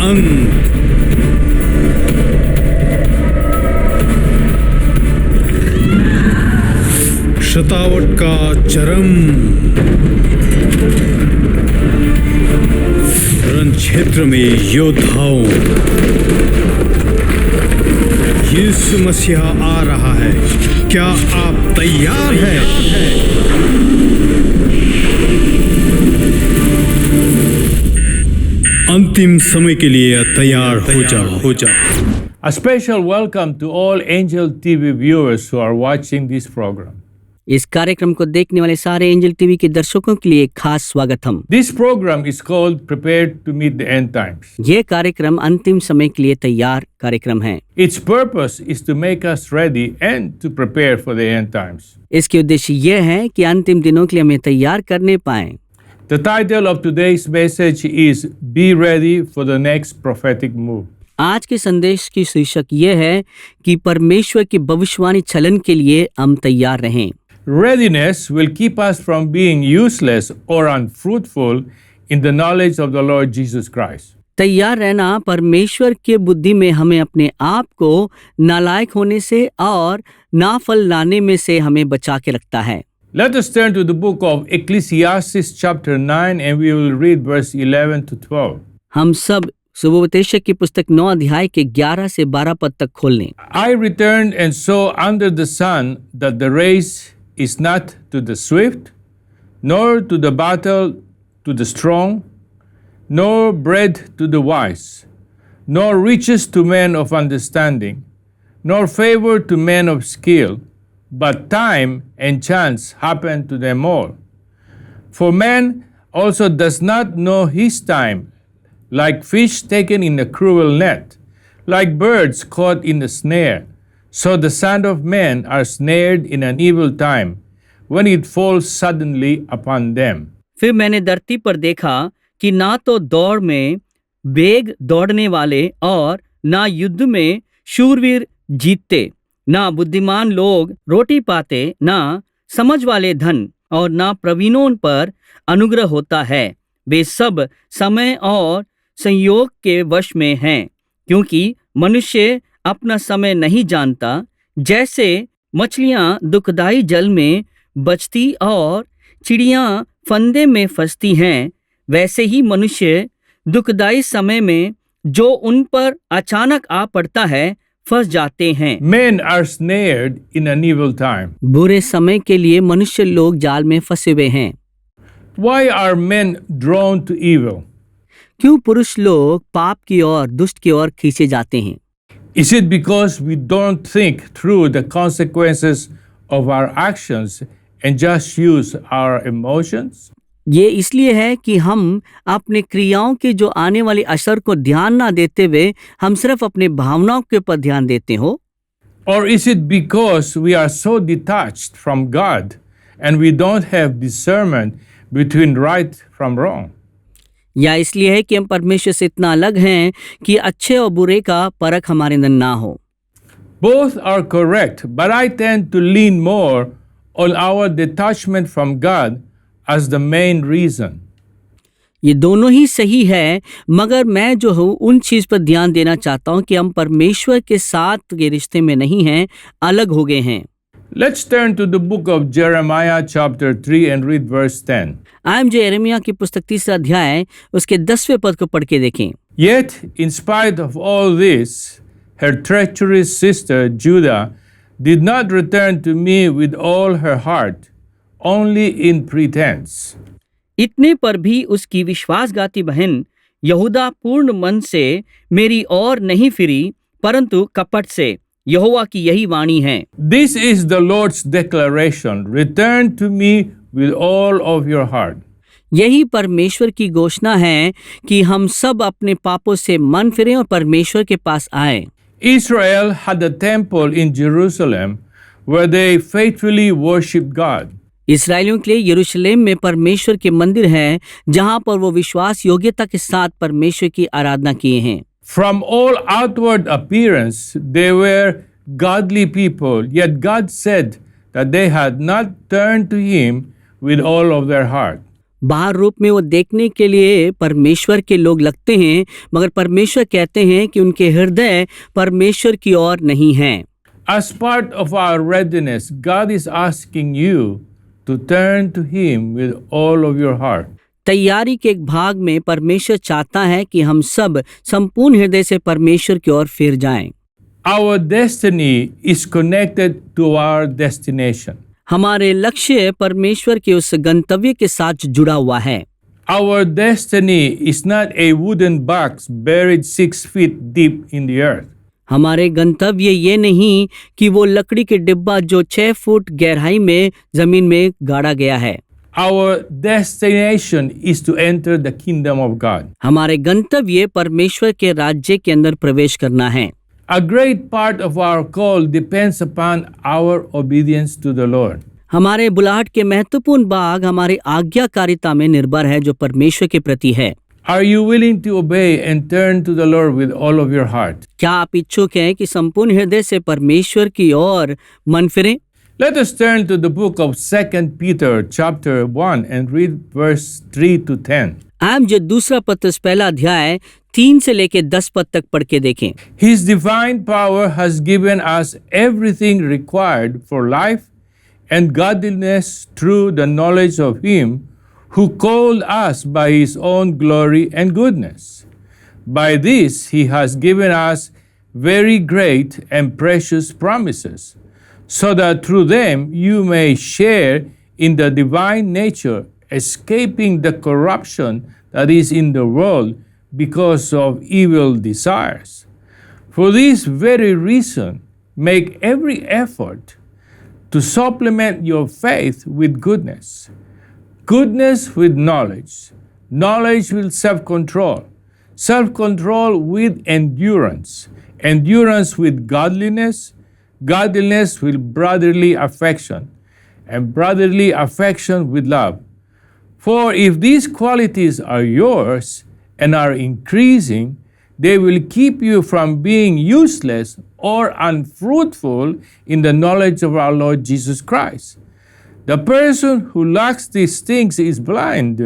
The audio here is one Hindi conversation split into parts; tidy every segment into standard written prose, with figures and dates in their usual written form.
अंत, शतावट का चरम, रण क्षेत्र में योद्धाओं, यीशु मसीहा आ रहा है। क्या आप तैयार हैं? अंतिम समय के लिए तैयार हो जाओ। A special welcome to all Angel TV viewers who are watching this program. इस कार्यक्रम को देखने वाले सारे एंजल टीवी के दर्शकों के लिए खास स्वागतम। This program is called Prepared to Meet the End Times. ये कार्यक्रम अंतिम समय के लिए तैयार कार्यक्रम है। Its purpose is to make us ready and to prepare for the end times. इसके उद्देश्य ये है कि अंतिम दिनों के लिए हमें तैयार करने पाएं। The title of today's message is Be Ready for the Next Prophetic Move. आज के संदेश की शीर्षक ये है कि परमेश्वर की भविष्यवाणी छलन के लिए हम तैयार रहें। Readiness will keep us from being useless or unfruitful in the knowledge of the Lord Jesus Christ. तैयार रहना परमेश्वर के बुद्धि में हमें अपने आप को नालायक होने से और नाफल लाने में से हमें बचा के रखता है। Let us turn to the book of Ecclesiastes chapter 9 and we will read verse 11 to 12. हम सब सुबोधेशक की पुस्तक 9 अध्याय के 11 से 12 पद तक खोल लें। I returned and saw under the sun that the race is not to the swift, nor to the battle to the strong, nor bread to the wise, nor riches to men of understanding, nor favor to men of skill, but time and chance happen to them all. For man also does not know his time, like fish taken in a cruel net, like birds caught in a snare. So the Son of Man are snared in an evil time, when it falls suddenly upon them. फिर मैंने धरती पर देखा कि ना तो दौड़ में वेग दौड़ने वाले और ना युद्ध में शूरवीर जीतते, ना बुद्धिमान लोग रोटी पाते, ना समझ वाले धन और ना प्रवीणों पर अनुग्रह होता है। वे सब समय और संयोग के वश में हैं, क्योंकि मनुष्य अपना समय नहीं जानता। जैसे मछलियां दुखदाई जल में बचती और चिड़ियां फंदे में फंसती हैं, वैसे ही मनुष्य दुखदाई समय में जो उन पर अचानक आ पड़ता है फंस जाते हैं। Men are snared in an evil time. बुरे समय के लिए मनुष्य लोग जाल में फंसे हुए हैं। Why are men drawn to evil? क्यों पुरुष लोग पाप की ओर, दुष्ट की ओर खींचे जाते हैं? Is it because we don't think through the consequences of our actions and just use our emotions? ये इसलिए है कि हम अपने क्रियाओं के जो आने वाली असर को ध्यान ना देते हुए हम सिर्फ अपने भावनाओं के ऊपर ध्यान देते हो? Or is it because we are so detached from God and we don't have discernment between right from wrong? या इसलिए है कि हम परमेश्वर से इतना अलग हैं कि अच्छे और बुरे का परख हमारे अंदर ना हो? Both are correct, but I tend to lean more on our detachment from God as the main reason. ये दोनों ही सही है, मगर मैं जो हूँ उन चीज पर ध्यान देना चाहता हूँ कि हम परमेश्वर के साथ के रिश्ते में नहीं हैं, अलग हो गए हैं। Let's turn to the book of Jeremiah chapter 3 and read verse 10. आइए जो यिर्मयाह की पुस्तक 3 अध्याय उसके 10वें पद को पढ़ के देखें। Yet, in spite of all this, her treacherous sister Judah did not return to me with all her heart, only in pretense. इतने पर भी उसकी विश्वासघाती बहन यहूदा पूर्ण मन से मेरी ओर नहीं फिरी, परंतु कपट से। यहोवा की यही वाणी है। This is the Lord's declaration. Return to me with all of your heart. यही परमेश्वर की घोषणा है कि हम सब अपने पापों से मन फिरें और परमेश्वर के पास आए। Israel had a temple in Jerusalem where they faithfully worshiped God. इस्राएलियों के लिए यरूशलेम में परमेश्वर के मंदिर है जहां पर वो विश्वास योग्यता के साथ परमेश्वर की आराधना किए हैं। From all outward appearance, they were godly people, yet God said that they had not turned to Him with all of their heart. बाहर रूप में वो देखने के लिए परमेश्वर के लोग लगते हैं, मगर परमेश्वर कहते हैं कि उनके हृदय परमेश्वर की ओर नहीं हैं। As part of our readiness, God is asking you to turn to Him with all of your heart. तैयारी के एक भाग में परमेश्वर चाहता है कि हम सब संपूर्ण हृदय से परमेश्वर की ओर फिर जाएं। Our destiny is connected to our destination. हमारे लक्ष्य परमेश्वर के उस गंतव्य के साथ जुड़ा हुआ है। Our destiny is not a wooden box buried 6 feet deep in the earth. हमारे गंतव्य ये नहीं कि वो लकड़ी के डिब्बा जो 6 फुट गहराई में जमीन में गाड़ा गया है। Our destination is to enter the kingdom of God. हमारे गंतव्य परमेश्वर के राज्य के अंदर प्रवेश करना है। A great part of our call depends upon our obedience to the Lord. हमारे बुलाहट के महत्वपूर्ण भाग हमारी आज्ञाकारिता में निर्भर है जो परमेश्वर के प्रति है। Are you willing to obey and turn to the Lord with all of your heart? क्या आप इच्छुक हैं कि संपूर्ण हृदय से परमेश्वर की ओर मन फिरें? Let us turn to the book of 2 Peter chapter 1 and read verse 3 to 10. आम जो दूसरा पत्रस पहला अध्याय 3 से लेके 10 पद तक पढ़ के देखें। His divine power has given us everything required for life and godliness through the knowledge of Him who called us by His own glory and goodness. By this He has given us very great and precious promises, so that through them you may share in the divine nature, escaping the corruption that is in the world because of evil desires. For this very reason, make every effort to supplement your faith with goodness, goodness with knowledge, knowledge with self-control, self-control with endurance, endurance with godliness, godliness with brotherly affection, and brotherly affection with love. For if these qualities are yours and are increasing, they will keep you from being useless or unfruitful in the knowledge of our Lord Jesus Christ. The person who lacks these things is blind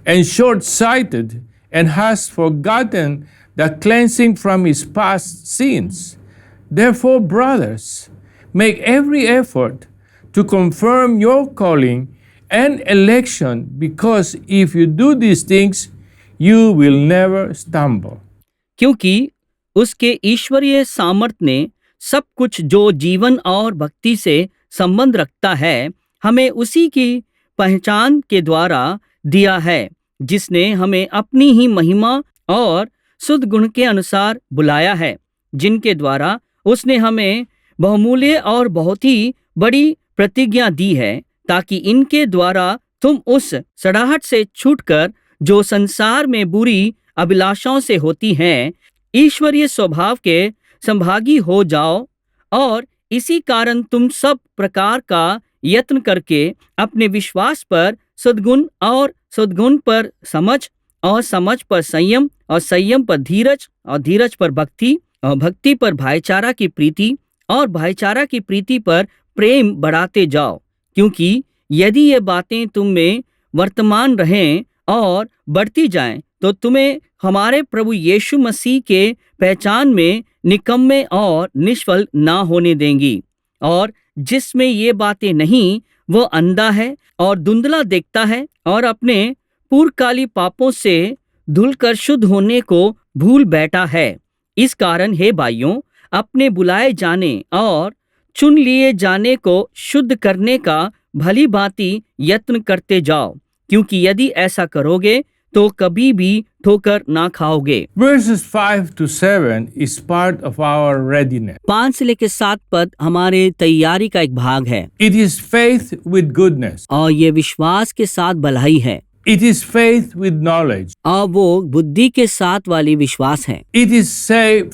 and short-sighted and has forgotten the cleansing from his past sins. Therefore, brothers, make every effort to confirm your calling and election, because if you do these things, you will never stumble. क्योंकि उसके ईश्वरीय सामर्थ्य ने सब कुछ जो जीवन और भक्ति से संबंध रखता है हमें उसी की पहचान के द्वारा दिया है, जिसने हमें अपनी ही महिमा और शुद्ध गुण के अनुसार बुलाया है, जिनके द्वारा उसने हमें बहुमूल्य और बहुत ही बड़ी प्रतिज्ञा दी है, ताकि इनके द्वारा तुम उस सड़ाहट से छूटकर जो संसार में बुरी अभिलाषाओं से होती हैं, ईश्वरीय स्वभाव के संभागी हो जाओ, और इसी कारण तुम सब प्रकार का यत्न करके अपने विश्वास पर सद्गुण और सद्गुण पर समझ और समझ पर संयम और संयम पर धीरज और धीरज पर भक्ति और भक्ति पर भाईचारा की प्रीति और भाईचारा की प्रीति पर प्रेम बढ़ाते जाओ, क्योंकि यदि ये बातें तुम में वर्तमान रहें और बढ़ती जाएं, तो तुम्हें हमारे प्रभु यीशु मसीह के पहचान में निकम्मे और निष्फल ना होने देंगी। और जिसमें ये बातें नहीं, वो अंधा है और धुंधला देखता है और अपने पूर्वकाली पापों से धुलकर शुद्ध होने को भूल बैठा है। इस कारण हे भाइयों, अपने बुलाए जाने और चुन लिए जाने को शुद्ध करने का भली भांति यत्न करते जाओ, क्योंकि यदि ऐसा करोगे तो कभी भी ठोकर ना खाओगे। Verses 5 to 7 is part of our readiness. 5 से लेकर 7 पद हमारे तैयारी का एक भाग है। It is faith with goodness. और ये विश्वास के साथ भलाई है। It is faith with knowledge. और वो बुद्धि के साथ वाली विश्वास है। It is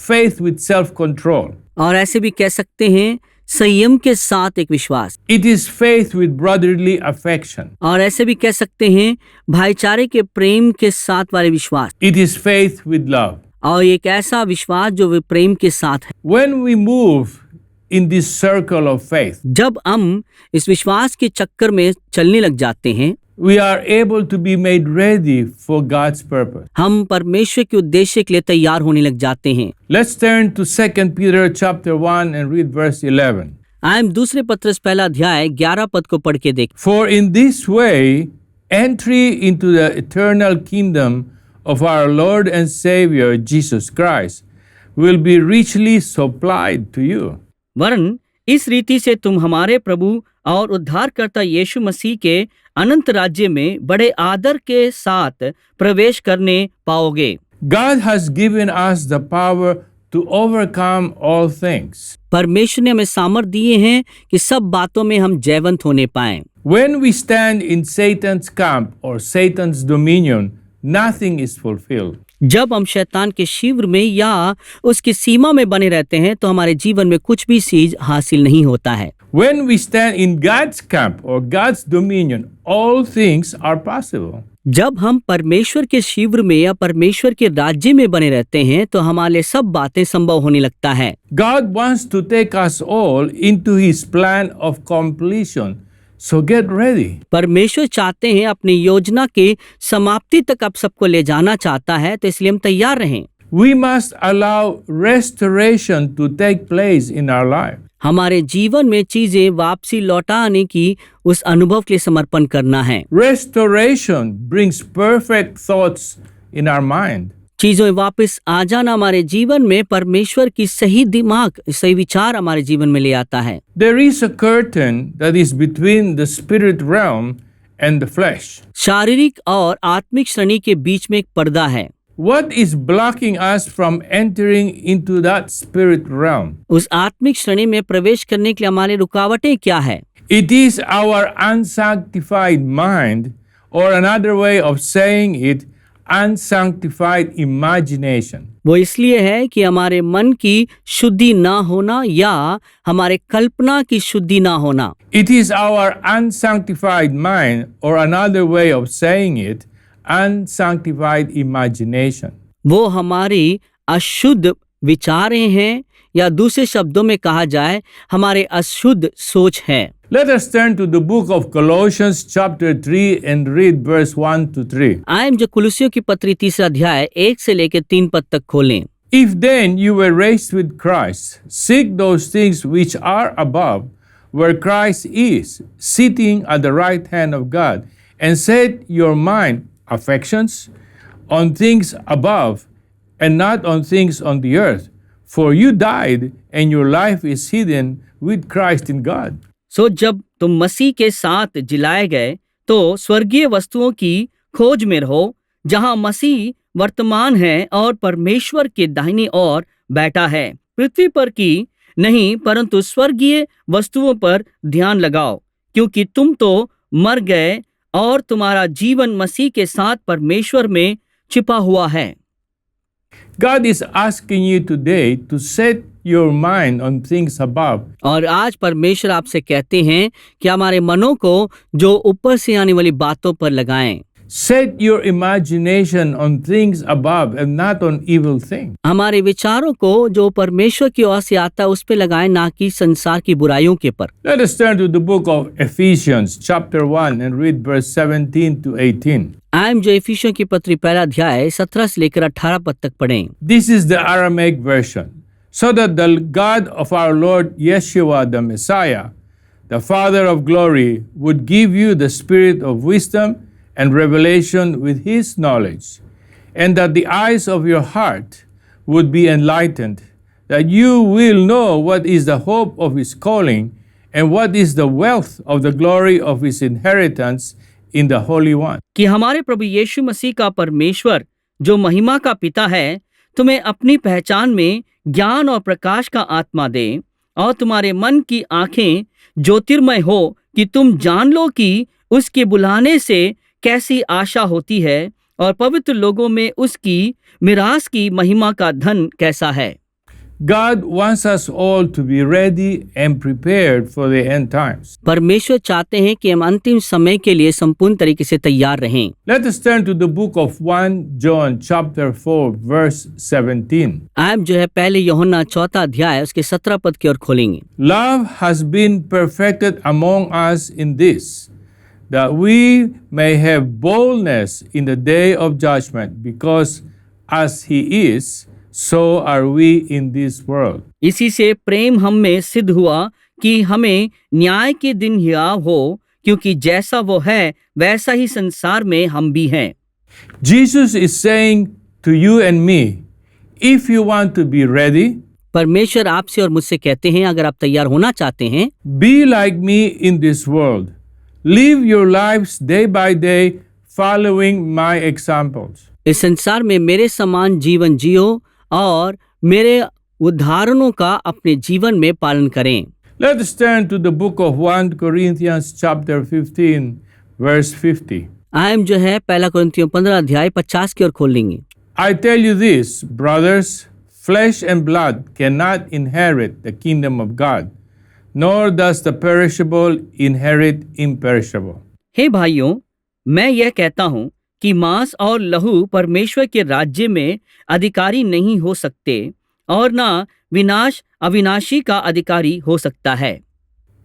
faith with self-control. और ऐसे भी कह सकते हैं संयम के साथ एक विश्वास। It is faith with brotherly affection. और ऐसे भी कह सकते हैं भाईचारे के प्रेम के साथ वाले विश्वास। It is faith with love. और एक ऐसा विश्वास जो वे प्रेम के साथ है। When we move in this circle of faith, जब हम इस विश्वास के चक्कर में चलने लग जाते हैं, we are able to be made ready for God's purpose. हम परमेश्वर के उद्देश्य के लिए तैयार होने लग जाते हैं। Let's turn to 2 Peter chapter 1 and read verse 11. आइए हम दूसरे पत्रस पहला अध्याय 11 पद को पढ़ के देखें। For in this way, entry into the eternal kingdom of our Lord and Savior Jesus Christ will be richly supplied to you. वरन इस रीति से तुम हमारे प्रभु और उद्धारकर्ता यीशु मसीह के अनंत राज्य में बड़े आदर के साथ प्रवेश करने पाओगे। God has given us the power to overcome all things. परमेश्वर ने हमें सामर्थ दिए हैं कि सब बातों में हम जयवंत होने पाएं। When we stand in Satan's camp or Satan's dominion, nothing is fulfilled. जब हम शैतान के शिविर में या उसकी सीमा में बने रहते हैं तो हमारे जीवन में कुछ भी चीज हासिल नहीं होता है। When we stand in God's camp or God's dominion, all things are possible. जब हम परमेश्वर के शिविर में या परमेश्वर के राज्य में बने रहते हैं तो हमारे लिए सब बातें संभव होने लगता है। God wants to take us all into His plan of completion. So get ready. परमेश्वर चाहते हैं अपनी योजना के समाप्ति तक आप सबको ले जाना चाहता है, तो इसलिए हम तैयार रहें। We must allow restoration to take place in our life. हमारे जीवन में चीजें वापसी लौटा आने की उस अनुभव के लिए समर्पण करना है। Restoration brings perfect thoughts in our mind. चीजों वापस आ जाना हमारे जीवन में परमेश्वर की सही दिमाग, सही विचार हमारे जीवन में ले आता है। There is a curtain that is between the spirit realm and the flesh. शारीरिक और आत्मिक श्रेणी के बीच में एक पर्दा है। What is blocking us from entering into that spirit realm? उस आत्मिक श्रेणी में प्रवेश करने के लिए हमारे रुकावटें क्या है? It is our unsanctified mind, or another way of saying it, unsanctified imagination. वो इसलिए है कि हमारे मन की शुद्धि ना होना या हमारे कल्पना की शुद्धि ना होना। It is our unsanctified mind, or another way of saying it, unsanctified imagination. वो हमारी अशुद्ध विचारें हैं या दूसरे शब्दों में कहा जाए हमारे अशुद्ध सोच है। Let us turn to the book of Colossians chapter 3 and read verse 1 to 3. आइए हम जो कुलुसियों की पत्री 3 अध्याय 1 से लेकर 3 पद तक खोलें। If then you were raised with Christ, seek those things which are above, where Christ is, sitting at the right hand of God, and set your mind, affections, on things above, and not on things on the earth. For you died, and your life is hidden with Christ in God. सो जब तुम मसीह के साथ जिलाए गए तो स्वर्गीय वस्तुओं की खोज में रहो, जहां मसीह वर्तमान है और परमेश्वर के दाहिनी ओर बैठा है। पृथ्वी पर की नहीं परंतु स्वर्गीय वस्तुओं पर ध्यान लगाओ, क्योंकि तुम तो मर गए और तुम्हारा जीवन मसीह के साथ परमेश्वर में छिपा हुआ है। God is asking you today to set your mind on things above. और आज परमेश्वर आपसे कहते हैं कि हमारे मनों को जो ऊपर से आने वाली बातों पर लगाएं। Set your imagination on things above and not on evil things. हमारे विचारों को जो परमेश्वर की ओर से आता है उस पे लगाएं, ना कि संसार की बुराइयों के पर। Let us turn to the book of Ephesians chapter 1 and read verse 17 to 18. आइए जो इफिसियों की पत्री पहला अध्याय 17 से लेकर 18 पद तक पढ़ें। This is the Aramaic version. So that the God of our Lord Yeshua the Messiah, the Father of glory, would give you the spirit of wisdom and revelation with His knowledge, and that the eyes of your heart would be enlightened, that you will know what is the hope of His calling, and what is the wealth of the glory of His inheritance in the Holy One. कि हमारे प्रभु यीशु मसीह का परमेश्वर जो महिमा का पिता है तुम्हें अपनी पहचान में ज्ञान और प्रकाश का आत्मा दे, और तुम्हारे मन की आंखें ज्योतिर्मय हो कि तुम जान लो कि उसके बुलाने से कैसी आशा होती है और पवित्र लोगों में उसकी मिरास की महिमा का धन कैसा है। God wants us all to be ready and prepared for the end times. परमेश्वर चाहते हैं कि हम अंतिम समय के लिए संपूर्ण तरीके से तैयार रहें। Let us turn to the book of 1 John chapter 4 verse 17. आप जो है पहले यूहन्ना 4 अध्याय उसके 17 पद की ओर खोलेंगे। Love has been perfected among us in this, that we may have boldness in the day of judgment, because as he is, so are we in this world. इसी से प्रेम हम में सिद्ध हुआ कि हमें न्याय के दिन हियाव हो, क्योंकि जैसा वो है वैसा ही संसार में हम भी हैं। Jesus is saying to you and me, if you want to be ready, परमेश्वर आपसे और मुझसे कहते हैं, अगर आप तैयार होना चाहते हैं, be like me in this world. Live your lives day by day following my examples. इस संसार में मेरे समान जीवन जियो और मेरे उदाहरणों का अपने जीवन में पालन करें। Let us turn to the book of 1 Corinthians chapter 15 verse 50. आयम जो है पहला कुरिन्थियों 15 अध्याय 50 की ओर खोल लेंगे। I tell you this, brothers, flesh and blood cannot inherit the kingdom of God, nor does the perishable inherit imperishable. हे भाइयों, मैं यह कहता हूँ कि मांस और लहू परमेश्वर के राज्य में अधिकारी नहीं हो सकते और ना विनाश अविनाशी का अधिकारी हो सकता है।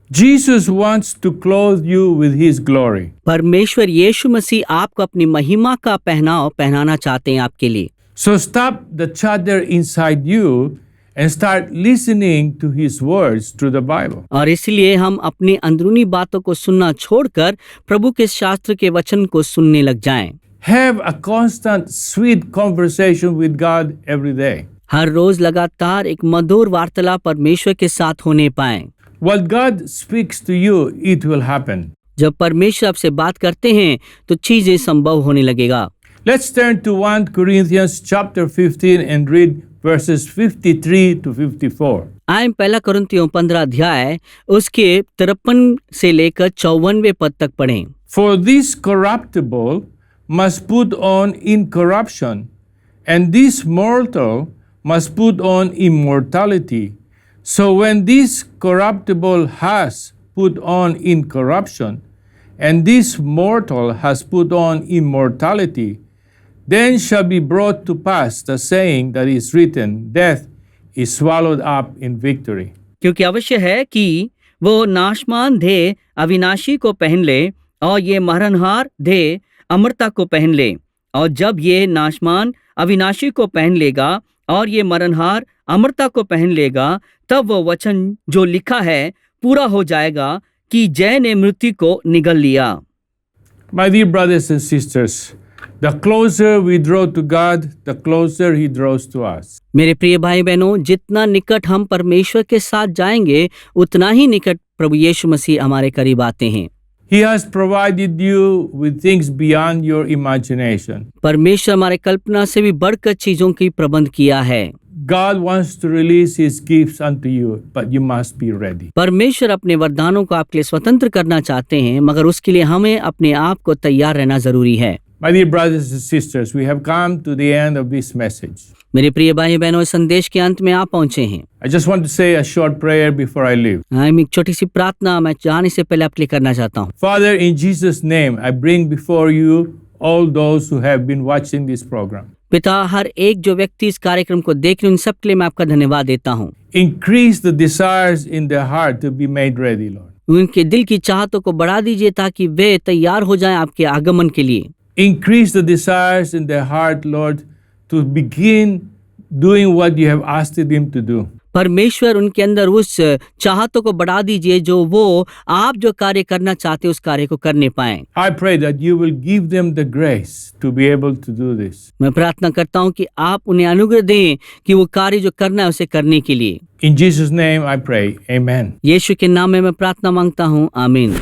Jesus wants to clothe you with his glory. परमेश्वर यीशु मसीह आपको अपनी महिमा का पहनाव पहनाना चाहते हैं आपके लिए। So stop the chatter inside you and start listening to his words through the Bible. और इसलिए हम अपनी अंदरूनी बातों को सुनना छोड़कर प्रभु के शास्त्र के वचन को सुनने लग जाएं। Have a constant sweet conversation with God every day. हर रोज लगातार एक मधुर वार्तालाप परमेश्वर के साथ होने पाएं। What God speaks to you, it will happen. जब परमेश्वर आपसे बात करते हैं तो चीजें संभव होने लगेगा। Let's turn to 1 Corinthians chapter 15 and read verses 53 to 54. आइए पहला कुरिन्थियों 15 अध्याय उसके 53 से लेकर 54वें पद तक पढ़ें। For this corruptible must put on incorruption, and this mortal must put on immortality. So when this corruptible has put on incorruption, and this mortal has put on immortality, then shall be brought to pass the saying that is written, death is swallowed up in victory. क्योंकि अवश्य है कि वो नाशमान देह अविनाशी को पहन ले और ये मरणहार देह अमरता को पहन ले, और जब ये नाशमान अविनाशी को पहन लेगा और ये मरणहार अमरता को पहन लेगा, तब वो वचन जो लिखा है पूरा हो जाएगा कि जय ने मृत्यु को निगल लिया। My dear brothers and sisters, the closer we draw to God, the closer he draws to us. मेरे प्रिय भाई बहनों, जितना निकट हम परमेश्वर के साथ जाएंगे उतना ही निकट प्रभु यीशु मसीह हमारे करीब आते हैं। He has provided you with things beyond your imagination. परमेश्वर हमारे कल्पना से भी बढ़कर चीजों की प्रबंध किया है। God wants to release his gifts unto you, but you must be ready. परमेश्वर अपने वरदानों को आपके लिए स्वतंत्र करना चाहते हैं, मगर उसके लिए हमें अपने आप को तैयार रहना जरूरी है। My dear brothers and sisters, we have come to the end of this message. मेरे प्रिय भाई बहनों, इस संदेश के अंत में आप पहुंचे हैं। I just want to say a short prayer before I leave. एक छोटी सी प्रार्थना मैं जाने से पहले आपके लिए करना चाहता हूँ। Father, in Jesus' name, I bring before you all those who have been watching this program. पिता, हर एक जो व्यक्ति इस कार्यक्रम को देख रहे हैं उन सब के लिए मैं आपका धन्यवाद देता हूँ। Increase the desires in their heart to be made ready, Lord. उनके दिल की चाहतों को बढ़ा दीजिए ताकि वे तैयार हो जाएं आपके आगमन के लिए। Increase the desires in their heart, Lord, to begin doing what you have asked them to do. परमेश्वर उनके अंदर उस चाहतों को बढ़ा दीजिए जो वो आप जो कार्य करना चाहते हैं उस कार्य को करने पाएं। I pray that you will give them the grace to be able to do this. मैं प्रार्थना करता हूं कि आप उन्हें अनुग्रह दें कि वो कार्य जो करना है उसे करने के लिए। In Jesus' name I pray. Amen. यीशु के नाम में मैं प्रार्थना मांगता हूं, आमीन।